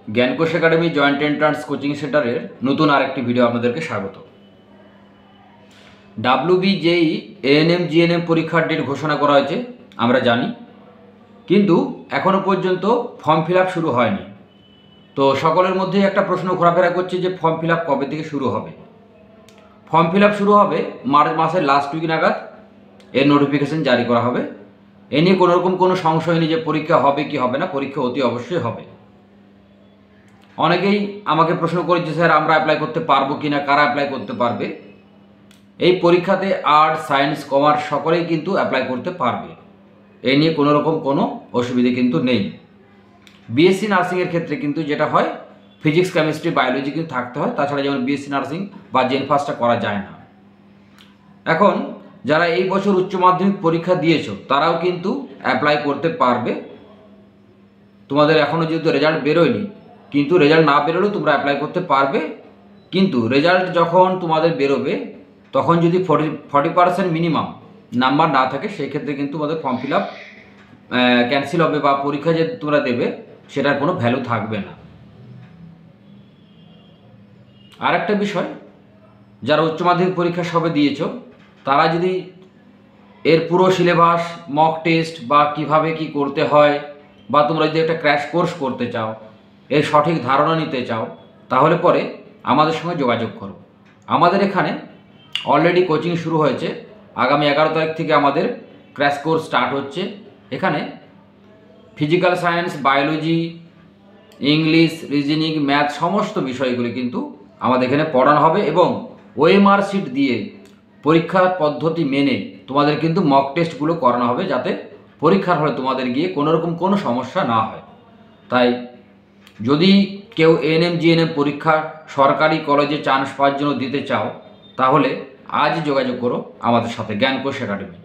জ্ঞানকোষ academy joint entrance coaching সেন্টারের নতুন আরেকটি ভিডিও আপনাদেরকে স্বাগত। WBJEE ANM GNM পরীক্ষার ডেট ঘোষণা করা হয়েছে আমরা জানি, কিন্তু এখনও পর্যন্ত ফর্ম ফিল আপ শুরু হয়নি। তো সকলের মধ্যেই একটা প্রশ্ন ঘোরাফেরা করছে যে ফর্ম ফিল আপ কবে থেকে শুরু হবে। ফর্ম ফিল আপ শুরু হবে মার্চ মাসের লাস্ট উইক নাগাদ, এর নোটিফিকেশন জারি করা হবে। এ নিয়ে কোনোরকম কোনো সংশয় নেই যে পরীক্ষা হবে কি হবে না, পরীক্ষা অতি অবশ্যই হবে। অনেকেই আমাকে প্রশ্ন করেছে, স্যার আমরা অ্যাপ্লাই করতে পারবো কি না, কারা অ্যাপ্লাই করতে পারবে। এই পরীক্ষাতে আর্টস, সায়েন্স, কমার্স সকলেই কিন্তু অ্যাপ্লাই করতে পারবে, এই নিয়ে কোনো রকম কোনো অসুবিধে কিন্তু নেই। বিএসসি নার্সিংয়ের ক্ষেত্রে কিন্তু যেটা হয়, ফিজিক্স, কেমিস্ট্রি, বায়োলজি কিন্তু থাকতে হয়, তাছাড়া যেমন বিএসসি নার্সিং বা জেন ফার্স্টটা করা যায় না। এখন যারা এই বছর উচ্চ মাধ্যমিক পরীক্ষা দিয়েছো তারাও কিন্তু অ্যাপ্লাই করতে পারবে। তোমাদের এখনও যেহেতু রেজাল্ট বেরোয়নি, কিন্তু রেজাল্ট না বেরোলেও তোমরা অ্যাপ্লাই করতে পারবে। কিন্তু রেজাল্ট যখন তোমাদের বেরোবে তখন যদি 40% মিনিমাম নাম্বার না থাকে, সেক্ষেত্রে কিন্তু তোমাদের ফর্ম ফিল আপ ক্যান্সেল হবে বা পরীক্ষা যে তোমরা দেবে সেটার কোনো ভ্যালু থাকবে না। আর একটা বিষয়, যারা উচ্চ মাধ্যমিক পরীক্ষা সবে দিয়েছো তারা যদি এর পুরো সিলেবাস, মক টেস্ট বা কিভাবে কি করতে হয়, বা তোমরা যদি একটা ক্র্যাশ কোর্স করতে চাও, এর সঠিক ধারণা নিতে চাও, তাহলে পরে আমাদের সঙ্গে যোগাযোগ করো। আমাদের এখানে অলরেডি কোচিং শুরু হয়েছে। আগামী 11 তারিখ থেকে আমাদের ক্র্যাশ কোর্স স্টার্ট হচ্ছে। এখানে physical science, biology, English, reasoning, math সমস্ত বিষয়গুলি কিন্তু আমাদের এখানে পড়ানো হবে, এবং ওএমআর শিট দিয়ে পরীক্ষার পদ্ধতি মেনে তোমাদের কিন্তু মক টেস্টগুলো করানো হবে, যাতে পরীক্ষার হলে তোমাদের গিয়ে কোনোরকম কোনো সমস্যা না হয়। তাই যদি কেউ এএনএম জিএনএম পরীক্ষা সরকারি কলেজে চান্স পাওয়ার জন্য দিতে চাও, তাহলে আজ যোগাযোগ করো আমাদের সাথে, জ্ঞানকোষ একাডেমি।